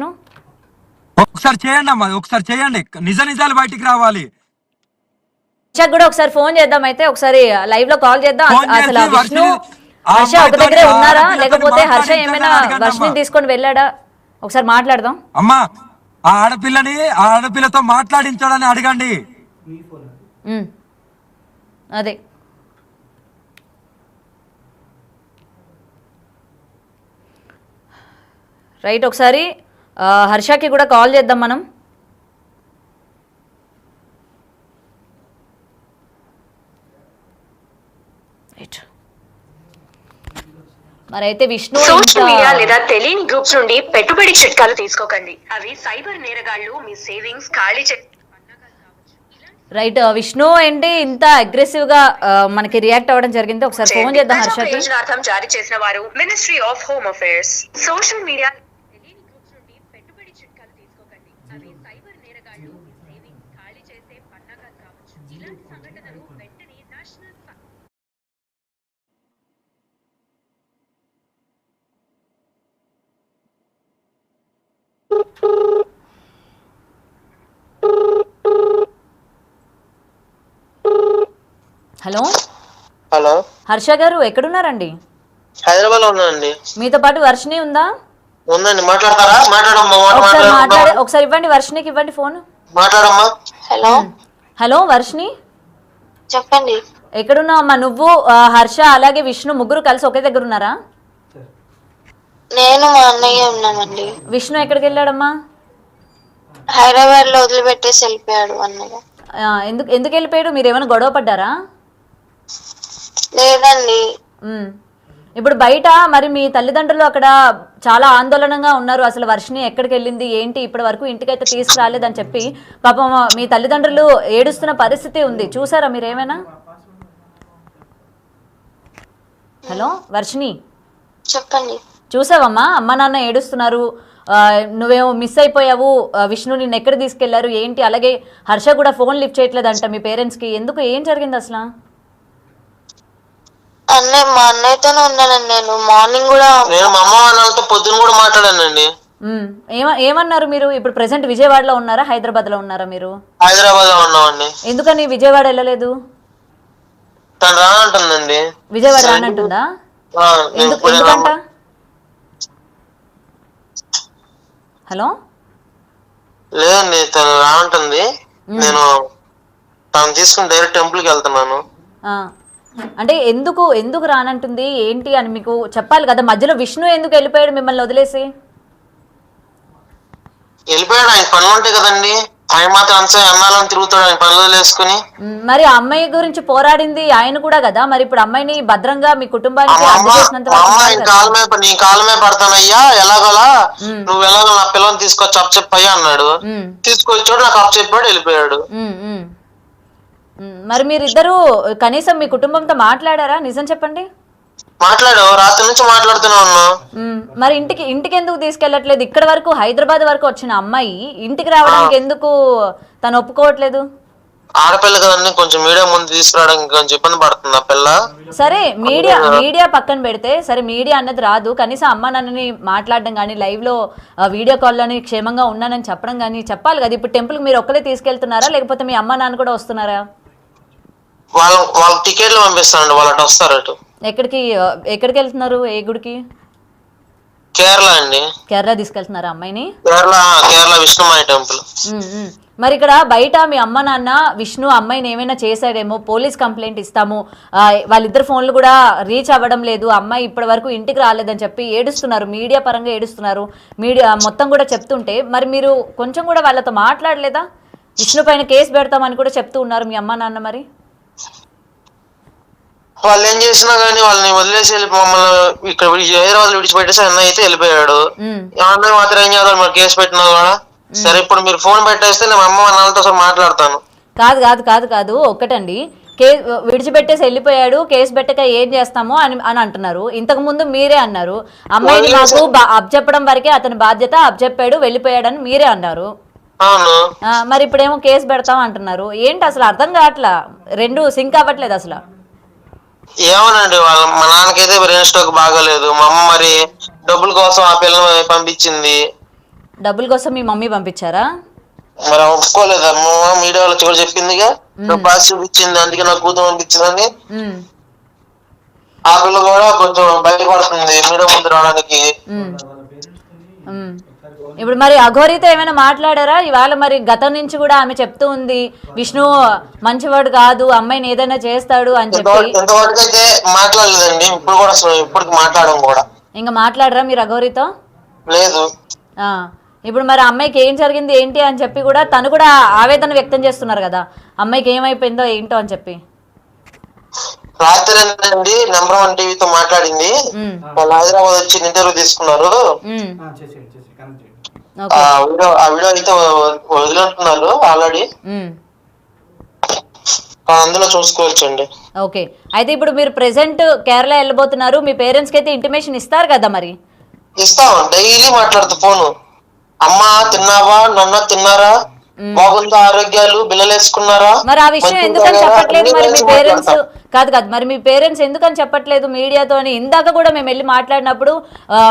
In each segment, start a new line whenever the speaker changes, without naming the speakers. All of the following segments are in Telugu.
ను
ఒకసారి చేయండి అమ్మా, ఒకసారి చేయండి, నిజ నిజాలు బయటికి రావాలి.
రిషాకి కూడా ఒకసారి ఫోన్ చేద్దాం. అయితే ఒకసారి లైవ్ లో కాల్ చేద్దాం.
ఫోన్
అసలు
చేసి
విష్ణు
ఆ
హర్ష ఒక
అమ్మాయితోని
దగ్గరే
ఆ
ఉన్నారా,
ఆడపిల్లతోని
లేకపోతే హర్ష ఏమైనా
మాట్లాడించాలని అడగండి అమ్మా.
వర్షిని తీసుకొని వెళ్ళాడా? ఒకసారి మాట్లాడదాం.
అమ్మా, ఆ ఆడపిల్లతో మాట్లాడించాడని అడగండి.
ఉమ్, అదే రైట్. ఒకసారి హర్షకి కూడా కాల్ చేద్దాం మనం. రైట్. మరైతే విష్ణు
సోషల్ మీడియా లేదా తెలియని గ్రూప్స్ నుండి పెట్టుబడి చిట్కాలు తీసుకోకండి. అవి సైబర్ నేరగాళ్లు మీ సేవింగ్స్ ఖాళీ
రైట్. విష్ణు ఏంటి ఇంత అగ్రెసివ్ గా మనకి రియాక్ట్ అవ్వడం జరిగింది? ఒకసారి ఫోన్ చేద్దాం హర్షకి.
ప్రయోజనార్థం జారీ చేసిన వారు ministry of home affairs. Social media తెలియని గ్రూప్స్ నుండి పెట్టుబడి చిట్కాలు తీసుకోకండి. అవి సైబర్ నేరగాళ్లు మీ సేవింగ్స్ ఖాళీ చేసే పన్నాగాలు కావచ్చు. ఇలాంటి సంఘటనలు వెంటనే నేషనల్
హలో
హలో,
హర్ష గారు ఎక్కడున్నారండి?
హైదరాబాద్ లో ఉన్నానండి.
మీతో పాటు వర్షిని ఉందా?
ఉందండి, మాట్లాడతారా?
ఒకసారి ఇవ్వండి, వర్షినికి ఇవ్వండి ఫోన్.
మాట్లాడమ్మా. హలో
హలో వర్షిని,
చెప్పండి.
ఎక్కడున్నావు అమ్మా నువ్వు? హర్ష అలాగే విష్ణు ముగ్గురు కలిసి ఒకే దగ్గర ఉన్నారా?
నేను మా అన్నయ్య ఉన్నామండి.
విష్ణు ఎక్కడికి వెళ్ళాడమ్మా?
హైదరాబాద్ లో వదిలిపెట్టేసి వెళ్ళిపోయాడు అన్నయ్య.
ఎందుకు ఎందుకు వెళ్ళిపోయాడు? మీరు ఏమైనా గొడవ పడ్డారా?
లేదండి.
ఇప్పుడు బయట మరి మీ తల్లిదండ్రులు అక్కడ చాలా ఆందోళనగా ఉన్నారు. అసలు వర్షిని ఎక్కడికి వెళ్ళింది ఏంటి, ఇప్పటి వరకు ఇంటికైతే తీసుకురాలేదని చెప్పి పాపం మీ తల్లిదండ్రులు ఏడుస్తున్న పరిస్థితి ఉంది. చూసారా మీరు ఏమైనా? హలో వర్షిని,
చెప్పండి.
చూసావమ్మా అమ్మ నాన్న ఏడుస్తున్నారు, నువ్వేమో మిస్ అయిపోయావు, విష్ణు నిన్ను ఎక్కడ తీసుకెళ్లారు ఏంటి? అలాగే హర్ష కూడా ఫోన్ లిఫ్ట్ చేయట్లేదంట మీ పేరెంట్స్కి. ఎందుకు, ఏం జరిగింది అసలు?
అన్నయ్య, మా అన్నయ్యతోనే ఉన్నానండి. నేను మార్నింగ్ కూడా మా అమ్మ వాళ్ళతో పొద్దున కూడా మాట్లాడానండి.
ఏమన్నారు మీరు? ఇప్పుడు ప్రెసెంట్ విజయవాడలో ఉన్నారా, హైదరాబాద్ లో ఉన్నారా మీరు?
హైదరాబాద్ లో ఉన్నామండి.
ఎందుకని విజయవాడ వెళ్ళలేదు?
తను రానంటుందండి.
విజయవాడ రానంటుందా? ఎందుకంట? హలో,
లేదండి, తను రానంటుంది. నేను తను తీసుకుని డైరెక్ట్ టెంపుల్కి వెళ్తున్నాను.
అంటే ఎందుకు ఎందుకు రానంటుంది ఏంటి అని మీకు చెప్పాలి కదా. మధ్యలో విష్ణు ఎందుకు వెళ్ళిపోయాడు మిమ్మల్ని వదిలేసి?
వెళ్ళిపోయాడు, ఆయన పనులు ఉంటాయి కదండి. ఆయన మాత్రం అంతా అన్నాలని తిరుగుతాడు, ఆయన పనులు వదిలేసుకుని.
మరి అమ్మాయి గురించి పోరాడింది ఆయన కూడా కదా. మరి ఇప్పుడు అమ్మాయిని భద్రంగా మీ కుటుంబానికి
నీ కాలమే పడతానయ్యా, ఎలాగోలా నువ్వు ఎలాగో నా పిల్లల్ని తీసుకొచ్చి అప్ చెప్పయ్యా అన్నాడు. తీసుకొచ్చాడు, నాకు అప్ చెప్పాడు, వెళ్ళిపోయాడు.
మరి మీరిద్దరు కనీసం మీ కుటుంబంతో మాట్లాడారా? నిజం చెప్పండి.
మాట్లాడావు, రాత్రి నుంచి మాట్లాడుతూనే ఉన్నావు.
మరి ఇంటికి ఎందుకు తీసుకెళ్లట్లేదు? ఇక్కడ వరకు హైదరాబాద్ వరకు వచ్చిన అమ్మాయి ఇంటికి రావడానికి ఎందుకు తను ఒప్పుకోవట్లేదు?
ఆడపిల్ల కదండి, కొంచెం మీడియా ముందు తీసుకురావడానికి కొంచెం ఇబ్బంది పడుతుంది ఆ పిల్ల.
సరే, మీడియా పక్కన పెడితే, సరే మీడియా అన్నది రాదు, కనీసం అమ్మ నాన్నని మాట్లాడడం కానీ, లైవ్ లో వీడియో కాల్లోని క్షేమంగా ఉన్నానని చెప్పడం కానీ చెప్పాలి కదా. ఇప్పుడు టెంపుల్ మీరు ఒక్కరే తీసుకెళ్తున్నారా, లేకపోతే మీ అమ్మ నాన్న కూడా వస్తున్నారా?
వాళ్ళ టికెట్లు పంపిస్తానండి, వాళ్ళు వస్తారు. అటు
ఎక్కడికి వెళ్తున్నారు? ఏ గుడికి?
కేరళ అండి.
కేరళ తీసుకెళ్తున్నారా అమ్మాయిని?
కేరళ విష్ణుమాయ టెంపుల్.
మరి ఇక్కడ బయట మీ అమ్మ నాన్న విష్ణు అమ్మాయిని ఏమైనా చేశాడేమో, పోలీస్ కంప్లైంట్ ఇస్తాము, వాళ్ళిద్దరు ఫోన్లు కూడా రీచ్ అవ్వడం లేదు, అమ్మాయి ఇప్పటి వరకు ఇంటికి రాలేదని చెప్పి ఏడుస్తున్నారు, మీడియా పరంగా ఏడుస్తున్నారు, మీడియా మొత్తం కూడా చెప్తుంటే మరి మీరు కొంచెం కూడా వాళ్ళతో మాట్లాడలేదా? విష్ణు పైన కేసు పెడతామని కూడా చెప్తూ ఉన్నారు మీ అమ్మ నాన్న. మరి
వాళ్ళు ఏం చేసినా గానీ వాళ్ళని వదిలేసి మమ్మల్ని ఇక్కడ హైదరాబాద్ విడిచిపెట్టేసి అన్నయ్య అయితే వెళ్ళిపోయాడు. అన్నయ్య మాత్రం ఏం చేయాలి, మరి కేసు పెట్టినా కూడా. సరే, ఇప్పుడు మీరు ఫోన్ పెట్టేస్తే నేను అమ్మ నాన్నతో సార్ మాట్లాడతాను.
కాదు కాదు కాదు కాదు ఒక్కటండి, విడిచిపెట్టేసి వెళ్ళిపోయాడు, కేసు పెట్టక ఏం చేస్తామో అని అంటున్నారు. ఇంతకు ముందు మీరే అన్నారు అమ్మాయిని మాకు అబ్జెప్పడం వరకే అతని బాధ్యత, అబ్జెప్పాడు వెళ్ళిపోయాడని మీరే అన్నారు. మరి ఇప్పుడేమో కేసు పెడతాం అంటున్నారు. ఏంటి అసలు అర్థం కావట్లా, రెండు సింక్ అవ్వట్లేదు అసలు.
ఏమోనండి, మా నాన్నకైతే బ్రెయిన్ స్ట్రోక్ బాగాలేదు. మా అమ్మ మరి డబ్బుల కోసం ఆ పిల్లని పంపించింది.
డబ్బుల కోసం మీ మమ్మీ పంపించారా?
మరి ఒప్పుకోలేదు అమ్మ, మీడియాలో చివరి చెప్పిందిగా పాస్ చూపించింది, అందుకే నాకు కూతురు పంపించిందని.
ఉమ్,
ఆ పిల్ల కూడా కొంచెం భయపడుతుంది మీడియా ముందు రావడానికి.
ఉమ్, ఉమ్. ఇప్పుడు మరి అఘోరితో ఏమైనా మాట్లాడారా ఇవాళ? మరి గతం నుంచి కూడా ఆమె చెప్తూ ఉంది విష్ణు మంచివాడు కాదు, అమ్మాయిని ఏదైనా చేస్తాడు అని చెప్పి.
ఇంతవరకు అయితే మాట్లాడలేదండి, ఇప్పుడు కూడా ఇప్పటికి మాట్లాడడం కూడా.
ఇంకా మాట్లాడరా మీరు అఘోరితో?
లేదు.
ఇప్పుడు మరి అమ్మాయికి ఏం జరిగింది ఏంటి అని చెప్పి కూడా తను కూడా ఆవేదన వ్యక్తం చేస్తున్నారు కదా, అమ్మాయికి ఏమైపోయిందో ఏంటో అని చెప్పి.
రాత్రి అండి నెంబర్ 1 టీవీతో మాట్లాడింది, వాళ్ళు హైదరాబాద్ వచ్చి ఇంటర్వ్యూ తీసుకున్నారు. ఆ వీడియో అయితే వదిలినట్టున్నారు ఆల్రెడీ, అందులో చూసుకోవచ్చండి.
ఓకే, అయితే ఇప్పుడు మీరు ప్రెసెంట్ కేరళ వెళ్ళబోతున్నారు, మీ పేరెంట్స్ కి అయితే ఇంటిమేషన్ ఇస్తారు కదా? మరి
ఇస్తాం, డైలీ మాట్లాడుతూ ఫోను. అమ్మా తిన్నావా, నన్న తిన్నారా, బాగుందా ఆరోగ్యాలు, బిల్లలు వేసుకున్నారా,
మరి ఆ విషయం ఎందుకని చెప్పట్లేదు మరి మీ పేరెంట్స్? కాదు మరి మీ పేరెంట్స్ ఎందుకని చెప్పట్లేదు మీడియాతో అని? ఇందాక కూడా మేము వెళ్ళి మాట్లాడినప్పుడు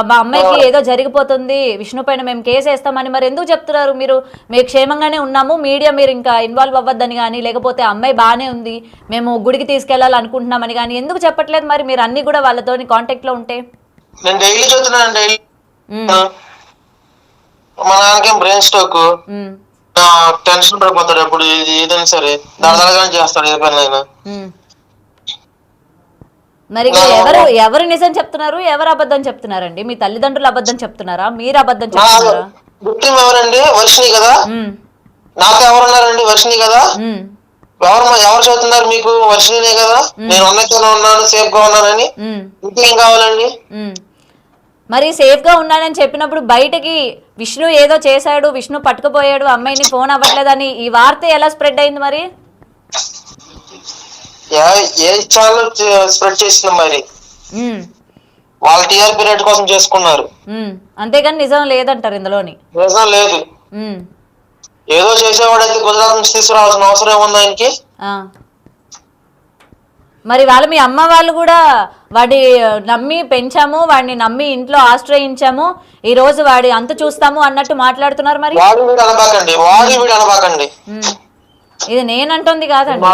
మా అమ్మాయికి ఏదో జరిగిపోతుంది, విష్ణు పైన మేము కేసు వేస్తామని, మరి ఎందుకు చెప్తున్నారు మీరు? మేము క్షేమంగానే ఉన్నాము, మీడియా మీరు ఇంకా ఇన్వాల్వ్ అవ్వద్దని కానీ, లేకపోతే అమ్మాయి బాగానే ఉంది మేము గుడికి తీసుకెళ్లాలి అనుకుంటున్నామని కానీ ఎందుకు చెప్పట్లేదు మరి? మీరు అన్ని కూడా వాళ్ళతో కాంటాక్ట్ లో ఉంటే.
నేను డైలీ చూస్తున్నాను, డైలీ. మా నాన్నకేం బ్రెయిన్ స్ట్రోక్, టెన్షన్ పడిపోతాడు ఎప్పుడు ఏదైనా సరే, దళదళగానే చేస్తాడు ఏ పని అయినా.
మరి ఎవరు నిజం చెప్తున్నారు, ఎవరు అబద్ధం చెప్తున్నారండి? మీ తల్లిదండ్రులు అబద్ధం చెప్తున్నారా, మీరు అబద్ధం చెప్తున్నారా?
గుర్తింపు ఎవరండి? వర్షిణి కదా. నాతో ఎవరున్నారండి? వర్షిణి కదా. ఎవరు చదువుతున్నారు మీకు? వర్షిణినే కదా. నేను ఉన్నతోనే ఉన్నాను, సేఫ్ గా ఉన్నానని, ఇంకేం కావాలండి?
మరి సేఫ్ గా ఉన్నానని చెప్పినప్పుడు బయటకి విష్ణు ఏదో చేశాడు, విష్ణు పట్టుకుపోయాడు, అమ్మాయిని ఫోన్ అవ్వట్లేదని ఈ వార్త ఎలా స్ప్రెడ్ అయింది మరి?
ఏ ఛానల్ స్ప్రెడ్ చేసిన మరి? వాళ్ళ టీఆర్పీ రేట్ కోసం చేసుకున్నారు,
అంతేగాని నిజం లేదంటారు ఇందులోని?
నిజం లేదు. ఏదో చేసేవాడైతే గుజరాత్ నుంచి తీసుకురావాల్సిన అవసరం ఏముంది ఆయనకి?
మరి వాళ్ళు మీ అమ్మ వాళ్ళు కూడా వాడి నమ్మి పెంచాము, వాడిని నమ్మి ఇంట్లో ఆశ్రయించాము, ఈ రోజు వాడి అంత చూస్తాము అన్నట్టు మాట్లాడుతున్నారు. మరి ఇది నేనంటుంది కాదండి,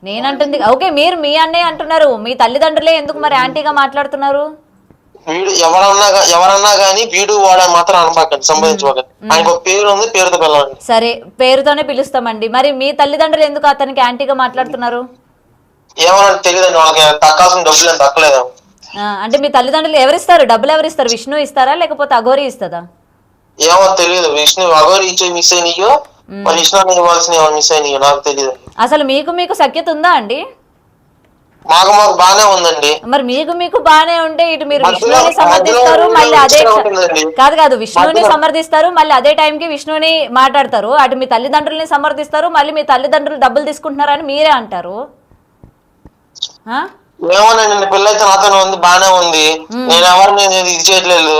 నేనంటుంది. ఓకే, మీరు మీ అన్నయ్య అంటున్నారు, మీ తల్లిదండ్రులే ఎందుకు మరి యాంటీగా మాట్లాడుతున్నారు?
ఎవరన్నా గానీ వీడు వాడ మాత్రం అనబాకండి, సంబంధించుకోకండి. ఆయనకు పేరు ఉంది, పేరుతో పిలవండి.
సరే, పేరుతోనే పిలుస్తామండి. మరి మీ తల్లిదండ్రులు ఎందుకు అతనికి యాంటీగా మాట్లాడుతున్నారు?
ఏమన్నా తెలియదండి, వాళ్ళకి దక్కాల్సిన డబ్బులు ఏం దక్కలేదు.
అంటే మీ తల్లిదండ్రులు ఎవరిస్తారు డబ్బులు? ఎవరిస్తారు? విష్ణు ఇస్తారా లేకపోతే అఘోరి ఇస్తుందా?
ఏమో తెలియదు. విష్ణు అఘోరి ఇచ్చే మిస్ అయినాయో, మరి విష్ణు ఇవ్వాల్సిన మిస్ అయినాయో నాకు తెలియదు. అసలు
మీకు సఖ్యత ఉందా అండి?
మాకు బానే ఉందండి.
మరి మీకు బానే ఉంటే ఇటు మీరు విష్ణుని సమర్థిస్తారు, మళ్ళీ అదే కాదు విష్ణుని సమర్థిస్తారు, మళ్ళీ అదే టైంకి విష్ణుని మాట్లాడతారు. అటు మీ తల్లిదండ్రుల్ని సమర్థిస్తారు, మళ్ళీ మీ తల్లిదండ్రులు డబ్బులు తీసుకుంటున్నారని మీరే అంటారు.
ఏమోనండి, పిల్ల అయితే నాతోనే ఉంది, బానే ఉంది. నేను ఎవరిని ఇది చేయట్లేదు.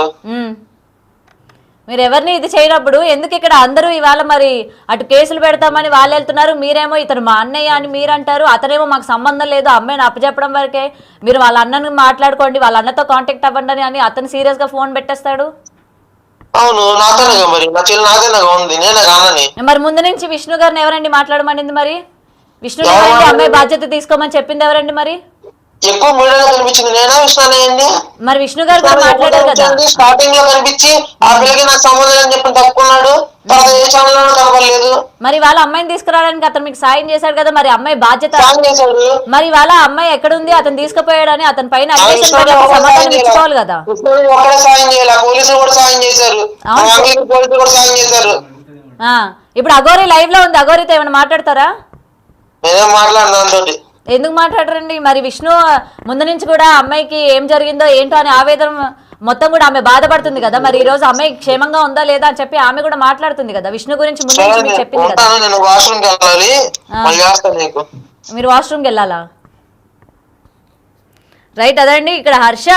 మీరు ఎవరిని ఇది చేయనప్పుడు ఎందుకు ఇక్కడ అందరూ ఇవాళ మరి అటు కేసులు పెడతామని వాళ్ళు వెళ్తున్నారు, మీరేమో ఇతను మా అన్నయ్య అని మీరు అంటారు, అతనేమో మాకు సంబంధం లేదు అమ్మాయిని అప్పచెప్పడం వరకే, మీరు వాళ్ళ అన్నని మాట్లాడుకోండి, వాళ్ళ అన్నతో కాంటాక్ట్ అవ్వండి అని అతను సీరియస్ గా ఫోన్ పెట్టేస్తాడు.
అవును, నాతోనే మరి నా చెల్లి నాతోనే ఉంది, నేనే కానని.
మరి ముందు నుంచి విష్ణు గారిని ఎవరండి మాట్లాడమనింది? మరి విష్ణు అమ్మాయి బాధ్యత తీసుకోమని చెప్పింది ఎవరండి? మరి
ఎక్కువ మీడియాలో కనిపించింది నేనా విష్ణునే?
మరి విష్ణు గారు కూడా మాట్లాడారు కదా,
స్టార్టింగ్ లో కనిపించి ఆ పిల్లకి నాకు సంబంధం అని చెప్పి తప్పుకున్నాడు, తర్వాత ఏ ఛానల్ కనపడలేదు.
మరి వాళ్ళ అమ్మాయిని తీసుకురావడానికి అతను మీకు సాయం చేశాడు కదా, మరి అమ్మాయి బాధ్యత మరి వాళ్ళ అమ్మాయి ఎక్కడుంది, అతను తీసుకుపోయాడని అతని పైన సమాధానం ఇచ్చుకోవాలి కదా.
ఒకటే సాయం చేయాలి, పోలీసులు కూడా సాయం చేశారు, పోలీసులు కూడా సాయం చేశారు.
ఇప్పుడు అఘోరి లైవ్ లో ఉంది, అఘోరితో ఏమైనా మాట్లాడతారా?
నేనేం మాట్లాడినా దాంతో.
ఎందుకు మాట్లాడరండి? మరి విష్ణు ముందు నుంచి కూడా అమ్మాయికి ఏం జరిగిందో ఏంటో అని ఆవేదన మొత్తం కూడా ఆమె బాధపడుతుంది కదా, మరి ఈ రోజు అమ్మాయి క్షేమంగా ఉందా లేదా అని చెప్పి ఆమె కూడా మాట్లాడుతుంది కదా, విష్ణు గురించి ముందు నుంచి మీకు చెప్పింది కదా. మీరు వాష్రూమ్కి వెళ్ళాలా? రైట్, అదండి ఇక్కడ హర్ష